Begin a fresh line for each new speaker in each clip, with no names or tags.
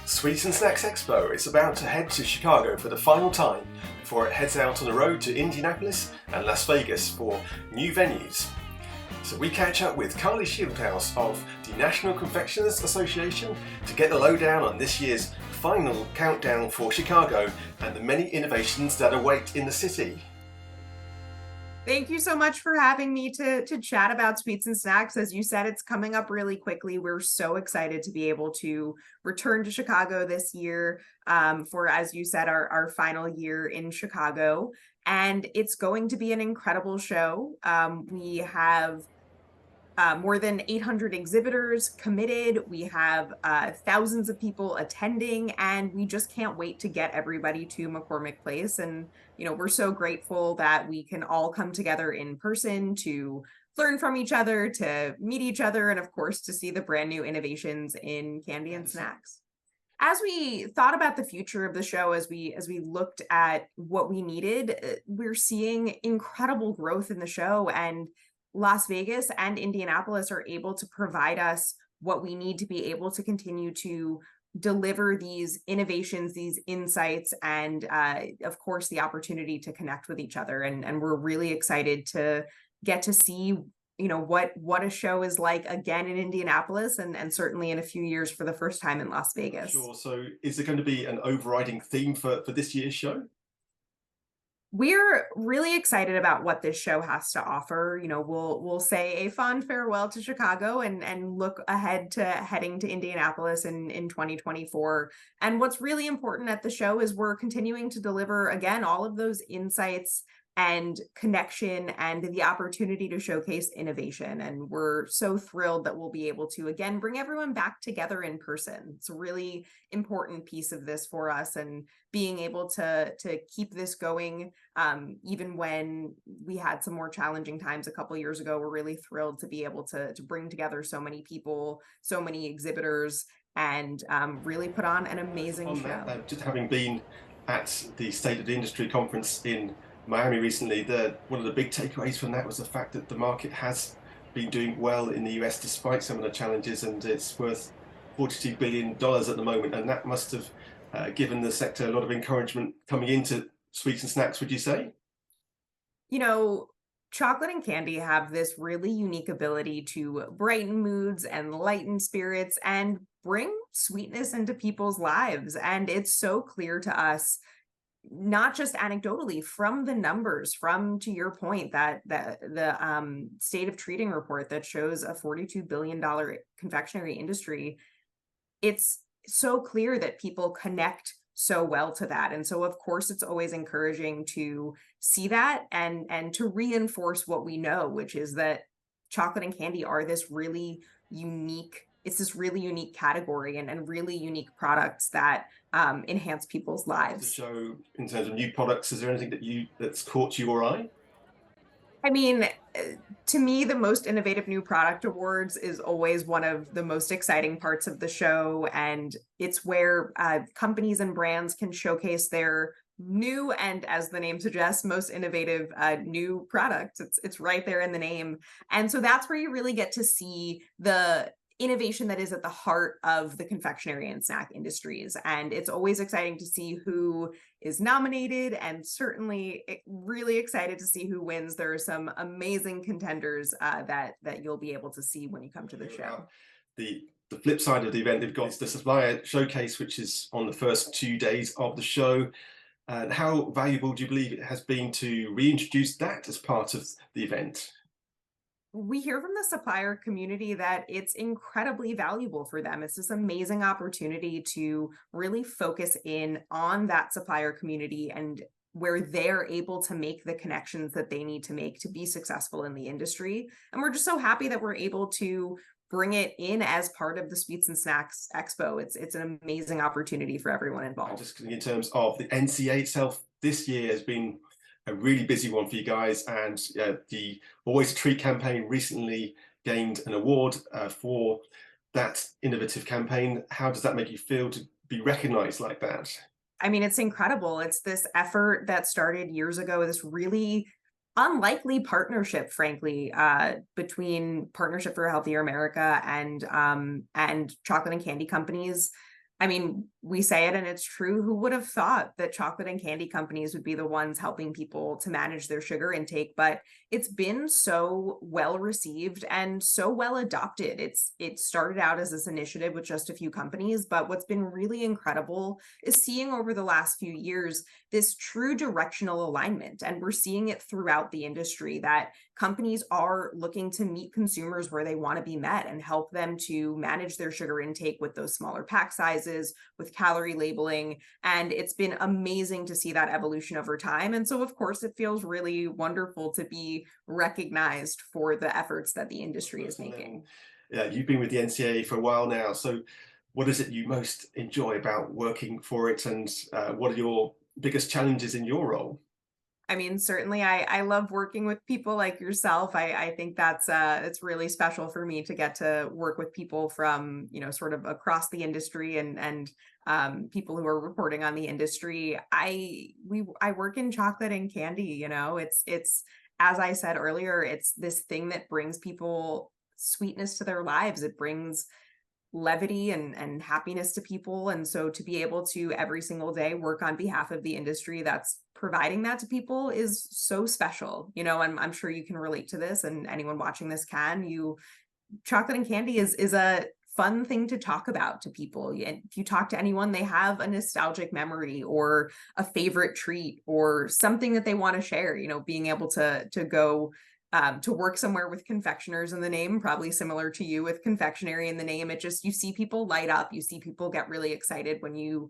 Sweets Snacks Expo is about to head to Chicago for the final time before it heads out on the road to Indianapolis and Las Vegas for new venues. So we catch up with Carly Schildhaus of the National Confectioners Association to get the lowdown on this year's final countdown for Chicago and the many innovations that await in the city.
Thank you so much for having me to chat about Sweets and Snacks. As you said, it's coming up really quickly. We're so excited to be able to return to Chicago this year for, as you said, our final year in Chicago. And it's going to be an incredible show. We have more than 800 exhibitors committed. We have thousands of people attending, and we just can't wait to get everybody to McCormick Place. And, you know, we're so grateful that we can all come together in person to learn from each other, to meet each other, and of course, to see the brand new innovations in candy and snacks. As we thought about the future of the show, as we looked at what we needed, we're seeing incredible growth in the show, and Las Vegas and Indianapolis are able to provide us what we need to be able to continue to deliver these innovations, these insights, and of course, the opportunity to connect with each other. And we're really excited to get to see, you know, what a show is like again in Indianapolis, and certainly in a few years for the first time in Las Vegas.
Sure. So is there going to be an overriding theme for this year's show?
We're really excited about what this show has to offer. You know, we'll say a fond farewell to Chicago and look ahead to heading to Indianapolis in 2024. And what's really important at the show is we're continuing to deliver, again, all of those insights and connection and the opportunity to showcase innovation. And we're so thrilled that we'll be able to, again, bring everyone back together in person. It's a really important piece of this for us, and being able to keep this going, even when we had some more challenging times a couple years ago. We're really thrilled to be able to bring together so many people, so many exhibitors, and really put on an amazing show.
Just having been at the State of the Industry conference in Miami recently, one of the big takeaways from that was the fact that the market has been doing well in the US despite some of the challenges, and it's worth $42 billion at the moment, and that must have given the sector a lot of encouragement coming into sweets and snacks, would you say?
You know, chocolate and candy have this really unique ability to brighten moods and lighten spirits and bring sweetness into people's lives. And it's so clear to us, not just anecdotally, from the numbers, from, to your point, that the state of treating report that shows a $42 billion confectionery industry. It's so clear that people connect so well to that. And so of course it's always encouraging to see that and to reinforce what we know, which is that chocolate and candy are this really unique, it's this really unique category and really unique products that enhance people's lives.
So in terms of new products, is there anything that's caught your eye?
I mean, to me, the most innovative new product awards is always one of the most exciting parts of the show. And it's where companies and brands can showcase their new and, as the name suggests, most innovative new products. It's right there in the name. And so that's where you really get to see the innovation that is at the heart of the confectionery and snack industries. And it's always exciting to see who is nominated, and certainly really excited to see who wins. There are some amazing contenders that you'll be able to see when you come to the show.
The flip side of the event, they've got the supplier showcase, which is on the first 2 days of the show. How valuable do you believe it has been to reintroduce that as part of the event?
We hear from the supplier community that it's incredibly valuable for them. It's this amazing opportunity to really focus in on that supplier community, and where they're able to make the connections that they need to make to be successful in the industry. And we're just so happy that we're able to bring it in as part of the Sweets and Snacks Expo. It's an amazing opportunity for everyone involved.
Just in terms of the NCA itself, this year has been a really busy one for you guys, and the Always a Treat campaign recently gained an award for that innovative campaign. How does that make you feel to be recognized like that?
I mean, it's incredible. It's this effort that started years ago, this really unlikely partnership, frankly, between Partnership for a Healthier America and chocolate and candy companies. I mean, we say it and it's true. Who would have thought that chocolate and candy companies would be the ones helping people to manage their sugar intake? But it's been so well received and so well adopted. It started out as this initiative with just a few companies, but what's been really incredible is seeing over the last few years this true directional alignment. And we're seeing it throughout the industry that companies are looking to meet consumers where they want to be met and help them to manage their sugar intake with those smaller pack sizes, with calorie labeling. And it's been amazing to see that evolution over time. And so, of course, it feels really wonderful to be recognized for the efforts that the industry is making.
Yeah, you've been with the NCAA for a while now. So, what is it you most enjoy about working for it, and what are your biggest challenges in your role?
I mean, certainly I love working with people like yourself. I think that's it's really special for me to get to work with people from, sort of across the industry and people who are reporting on the industry. I work in chocolate and candy, it's as I said earlier, it's this thing that brings people sweetness to their lives. It brings levity and happiness to people. And so to be able to every single day work on behalf of the industry that's providing that to people is so special. I'm sure you can relate to this, and anyone watching this can. Chocolate and candy is a fun thing to talk about to people. And if you talk to anyone, they have a nostalgic memory or a favorite treat or something that they want to share. Being able to go to work somewhere with confectioners in the name, probably similar to you with confectionery in the name. You see people light up, you see people get really excited when you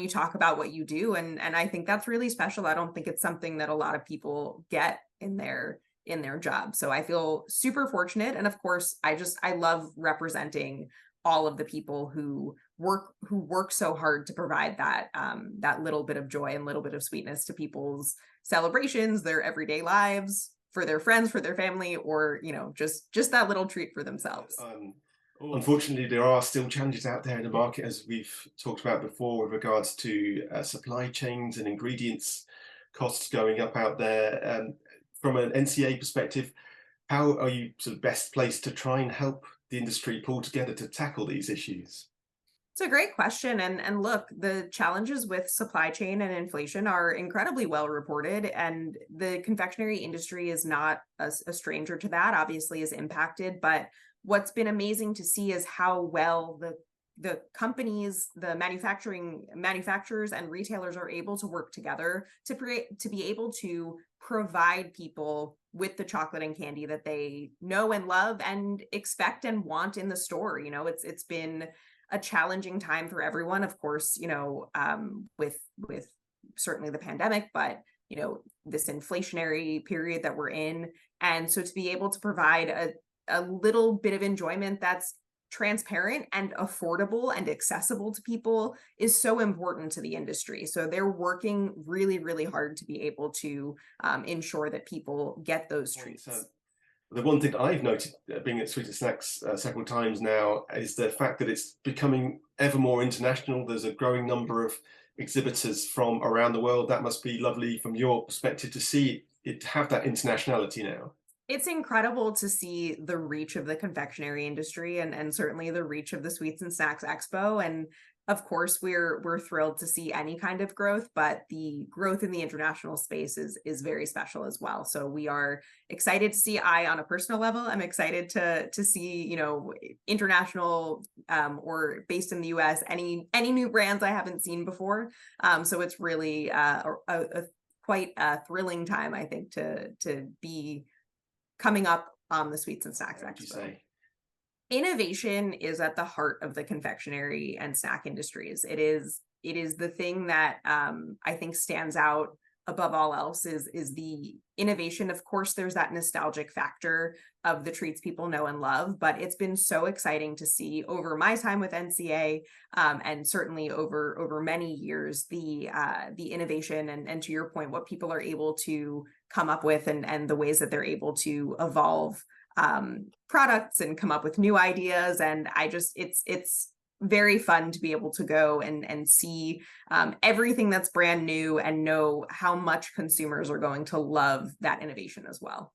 talk about what you do. And I think that's really special. I don't think it's something that a lot of people get in their job. So I feel super fortunate. And of course, I love representing all of the people who work so hard to provide that little bit of joy and little bit of sweetness to people's celebrations, their everyday lives, for their friends, for their family, or just that little treat for themselves.
Unfortunately, there are still challenges out there in the market, as we've talked about before, with regards to supply chains and ingredients costs going up out there. From an NCA perspective, how are you sort of best placed to try and help the industry pull together to tackle these issues?
It's a great question. And look, the challenges with supply chain and inflation are incredibly well reported. And the confectionery industry is not a stranger to that, obviously is impacted. But what's been amazing to see is how well the companies, the manufacturers and retailers are able to work together to be able to provide people with the chocolate and candy that they know and love and expect and want in the store. It's been a challenging time for everyone, of course, with certainly the pandemic, but this inflationary period that we're in. And so to be able to provide a little bit of enjoyment that's transparent and affordable and accessible to people is so important to the industry. So they're working really, really hard to be able to ensure that people get those treats.
The one thing I've noted being at Sweets Snacks several times now is the fact that it's becoming ever more international. There's a growing number of exhibitors from around the world. That must be lovely from your perspective to see it have that internationality now.
It's incredible to see the reach of the confectionery industry and certainly the reach of the Sweets and Snacks Expo. And of course, we're thrilled to see any kind of growth, but the growth in the international space is very special as well. So we are excited to see. On a personal level, I'm excited to see international or based in the US any new brands I haven't seen before. So it's really quite a thrilling time, I think, to be coming up on the Sweets and Snacks Expo. Innovation is at the heart of the confectionery and snack industries. It is the thing that I think stands out above all else is the innovation. Of course, there's that nostalgic factor of the treats people know and love, but it's been so exciting to see over my time with NCA and certainly over many years the innovation and to your point, what people are able to come up with and the ways that they're able to evolve products and come up with new ideas. And it's very fun to be able to go and see everything that's brand new and know how much consumers are going to love that innovation as well.